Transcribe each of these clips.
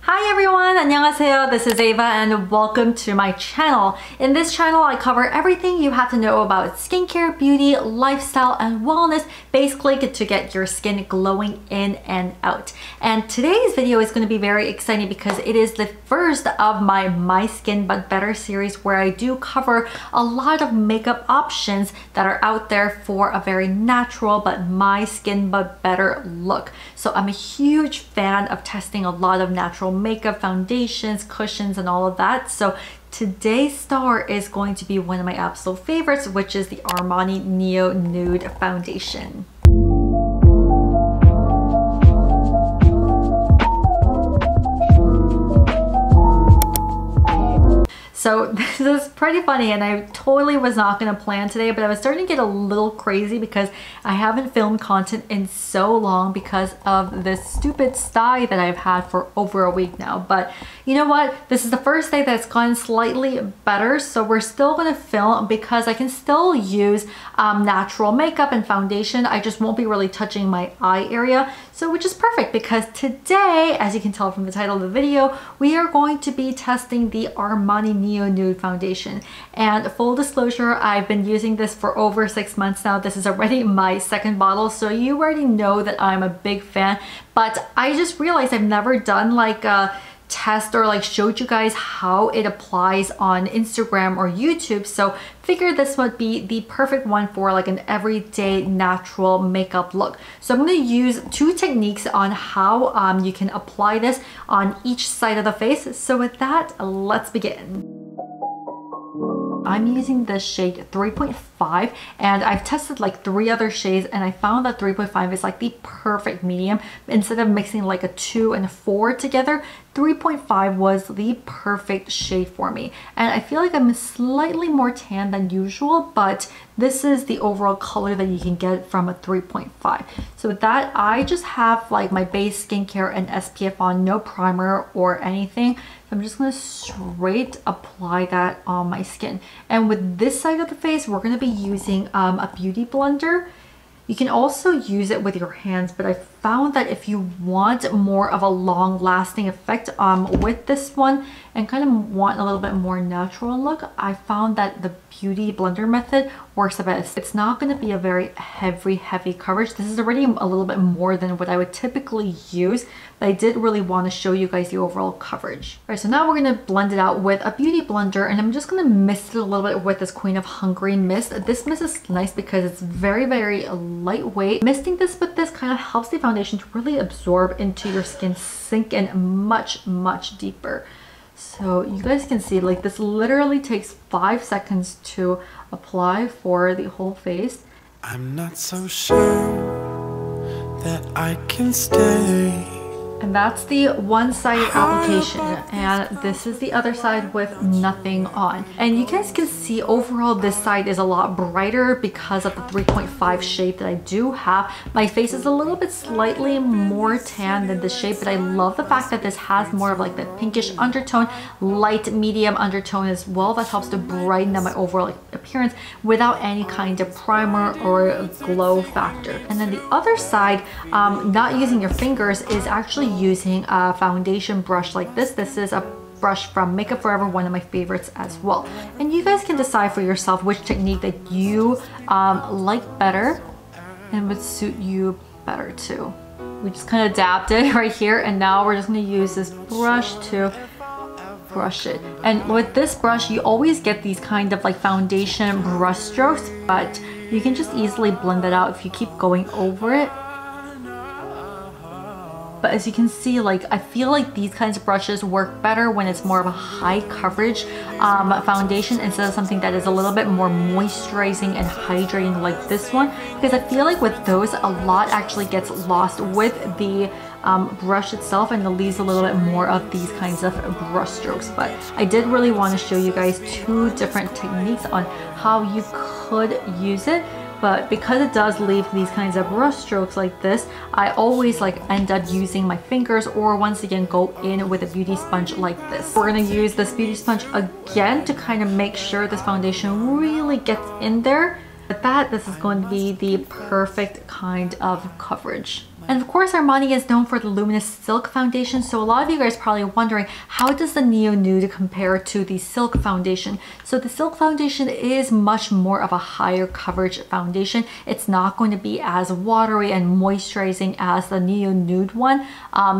Hi everyone, 안녕하세요. This is Ava and welcome to my channel. In this channel, I cover everything you have to know about skincare, beauty, lifestyle, and wellness, basically to get your skin glowing in and out. And today's video is going to be very exciting because it is the first of my Skin But Better series where I do cover a lot of makeup options that are out there for a very natural but my skin but better look. So I'm a huge fan of testing a lot of natural makeup, foundations, cushions, and all of that. So today's star is going to be one of my absolute favorites, which is the Armani Neo Nude Foundation. So this is pretty funny and I totally was not going to plan today, but I was starting to get a little crazy because I haven't filmed content in so long because of this stupid sty that I've had for over a week now. But you know what? This is the first day that's gone slightly better, so we're still going to film because I can still use natural makeup and foundation. I just won't be really touching my eye area. So which is perfect because today, as you can tell from the title of the video, we are going to be testing the Armani Neo Nude Foundation. And full disclosure, I've been using this for over 6 months now. This is already my second bottle, so you already know that I'm a big fan. But I just realized I've never done like a test or like showed you guys how it applies on Instagram or YouTube, so figured this would be the perfect one for like an everyday natural makeup look. So I'm going to use two techniques on how you can apply this on each side of the face. So with that, let's begin. I'm using the shade 3.5 and I've tested like 3 other shades and I found that 3.5 is like the perfect medium. Instead of mixing like a 2 and a 4 together, 3.5 was the perfect shade for me. And I feel like I'm slightly more tan than usual, but this is the overall color that you can get from a 3.5. So with that, I just have like my base skincare and SPF on, no primer or anything. I'm just going to straight apply that on my skin. And with this side of the face, we're going to be using a beauty blender. You can also use it with your hands, but I found that if you want more of a long-lasting effect with this one and kind of want a little bit more natural look, I found that the beauty blender method works the best. It's not going to be a very heavy coverage. This is already a little bit more than what I would typically use, but I did really want to show you guys the overall coverage. All right, so now we're going to blend it out with a beauty blender, and I'm just going to mist it a little bit with this Queen of Hungary mist. This mist is nice because it's very lightweight. Misting this with this kind of helps the foundation to really absorb into your skin, sink in much deeper. So you guys can see like this literally takes 5 seconds to apply for the whole face. I'm not so sure that I can stay. And that's the one-sided application, and this is the other side with nothing on. And you guys can see overall this side is a lot brighter because of the 3.5 shade that I do have. My face is a little bit slightly more tan than this shade, but I love the fact that this has more of like the pinkish undertone, light medium undertone as well. That helps to brighten up my overall appearance without any kind of primer or glow factor. And then the other side, not using your fingers, is actually using a foundation brush like this. This is a brush from Makeup Forever, one of my favorites as well. And you guys can decide for yourself which technique that you like better and would suit you better too. We just kind of adapted right here, and now we're just going to use this brush to brush it. And with this brush, you always get these kind of like foundation brush strokes, but you can just easily blend it out if you keep going over it. But as you can see, like I feel like these kinds of brushes work better when it's more of a high coverage foundation instead of something that is a little bit more moisturizing and hydrating like this one, because I feel like with those a lot actually gets lost with the brush itself and it leaves a little bit more of these kinds of brush strokes. But I did really want to show you guys 2 different techniques on how you could use it. But because it does leave these kinds of brush strokes like this, I always like end up using my fingers or once again go in with a beauty sponge like this. We're going to use this beauty sponge again to kind of make sure this foundation really gets in there. With that, this is going to be the perfect kind of coverage. And of course, Armani is known for the Luminous Silk Foundation, so a lot of you guys are probably wondering, how does the Neo Nude compare to the Silk Foundation? So the Silk Foundation is much more of a higher coverage foundation. It's not going to be as watery and moisturizing as the Neo Nude one.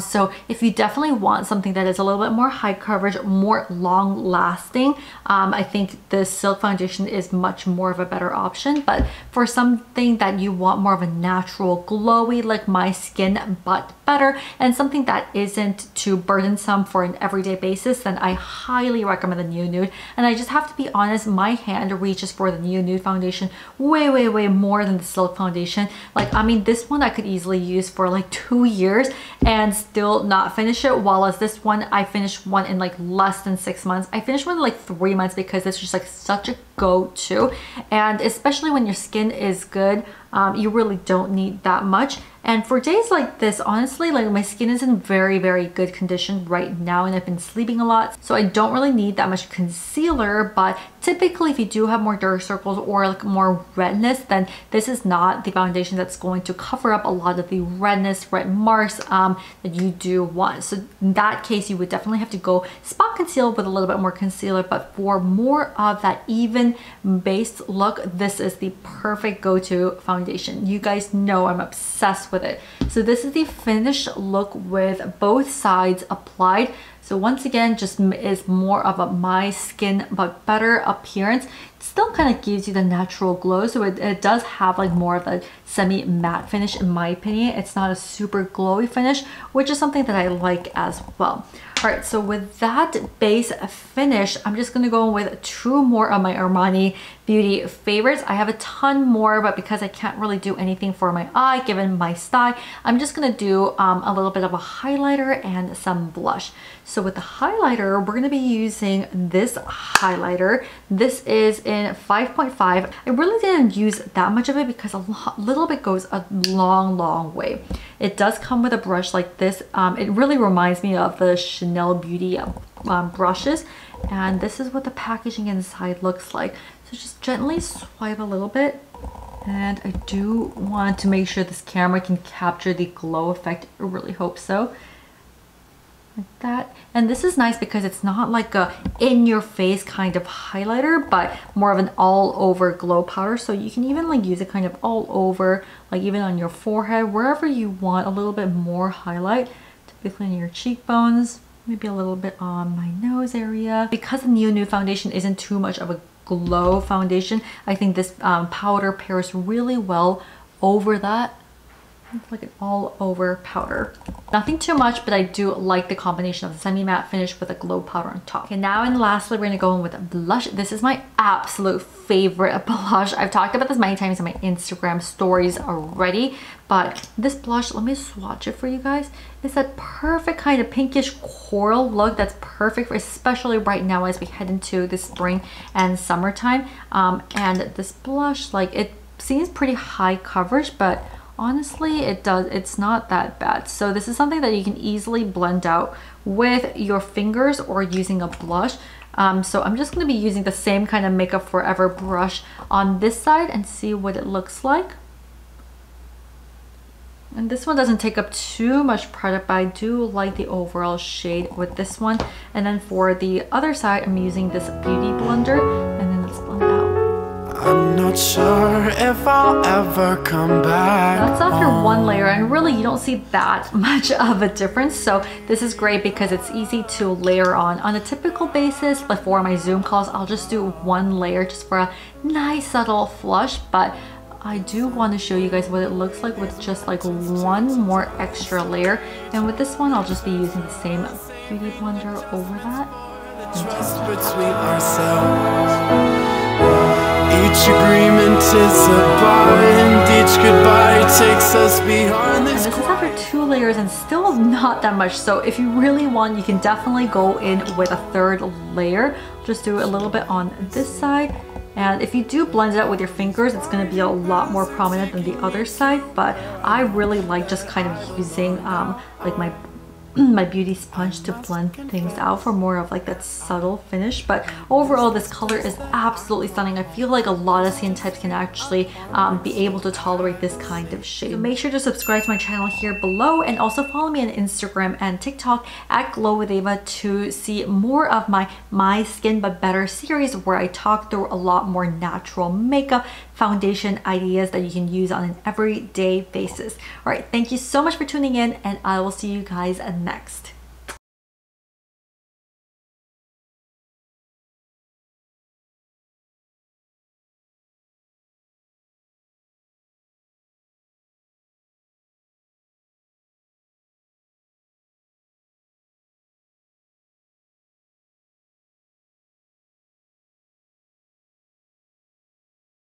So if you definitely want something that is a little bit more high coverage, more long lasting, I think the Silk Foundation is much more of a better option. But for something that you want more of a natural glowy like my skin but better, and something that isn't too burdensome for an everyday basis, then I highly recommend the Neo Nude. And I just have to be honest, my hand reaches for the Neo Nude foundation way more than the Silk Foundation. Like, I mean, this one I could easily use for like 2 years and still not finish it, while as this one I finished one in like less than 6 months. I finished one in like 3 months because it's just like such a go-to, and especially when your skin is good, you really don't need that much. And for days like this, honestly, like my skin is in very good condition right now, and I've been sleeping a lot, so I don't really need that much concealer. But typically if you do have more dark circles or like more redness, then this is not the foundation that's going to cover up a lot of the redness, red marks that you do want. So in that case, you would definitely have to go spot conceal with a little bit more concealer. But for more of that even based look, this is the perfect go-to foundation. You guys know I'm obsessed with it. So this is the finished look with both sides applied. So once again, just is more of a my skin but better appearance. It still kind of gives you the natural glow, so it does have like more of a semi matte finish in my opinion. It's not a super glowy finish, which is something that I like as well. All right, so with that base finish, I'm just gonna go with 2 more of my Armani Beauty favorites. I have a ton more, but because I can't really do anything for my eye given my style, I'm just gonna do a little bit of a highlighter and some blush. So with the highlighter, we're gonna be using this highlighter. This is in 5.5. I really didn't use that much of it because a little bit goes a long way. It does come with a brush like this. It really reminds me of the Chanel Beauty brushes, and this is what the packaging inside looks like. So just gently swipe a little bit, and I do want to make sure this camera can capture the glow effect. I really hope so. Like that. And this is nice because it's not like a in-your-face kind of highlighter, but more of an all-over glow powder. So you can even like use it kind of all over, like even on your forehead, wherever you want a little bit more highlight, typically on your cheekbones, maybe a little bit on my nose area. Because the Neo Nude foundation isn't too much of a glow foundation, I think this powder pairs really well over that. It's like an all over powder. Nothing too much, but I do like the combination of the semi-matte finish with a glow powder on top. Okay, now and lastly, we're gonna go in with a blush. This is my absolute favorite blush. I've talked about this many times in my Instagram stories already, but this blush, let me swatch it for you guys. It's that perfect kind of pinkish coral look that's perfect for, especially right now as we head into the spring and summertime. And this blush, like, it seems pretty high coverage, but honestly, it's not that bad. So this is something that you can easily blend out with your fingers or using a blush. So I'm just going to be using the same kind of Makeup Forever brush on this side and see what it looks like. And this one doesn't take up too much product, but I do like the overall shade with this one. And then for the other side, I'm using this beauty blender, and then let's blend it out. I'm not sure if I'll ever come back. That's after one layer, and really you don't see that much of a difference. So this is great because it's easy to layer on a typical basis. Before my Zoom calls, I'll just do one layer just for a nice subtle flush, but I do want to show you guys what it looks like with just like one more extra layer. And with this one, I'll just be using the same beauty blender over that. Trust between ourselves. Each agreement is a bond, each goodbye takes us beyond this. And this is after 2 layers and still not that much. So if you really want, you can definitely go in with a 3rd layer. Just do a little bit on this side. And if you do blend it out with your fingers, it's going to be a lot more prominent than the other side. But I really like just kind of using like my my beauty sponge to blend things out for more of like that subtle finish. But overall, this color is absolutely stunning. I feel like a lot of skin types can actually be able to tolerate this kind of shade. So make sure to subscribe to my channel here below, and also follow me on Instagram and TikTok at Glow with Ava to see more of my Skin But Better series, where I talk through a lot more natural makeup foundation ideas that you can use on an everyday basis. All right, thank you so much for tuning in, and I will see you guys next.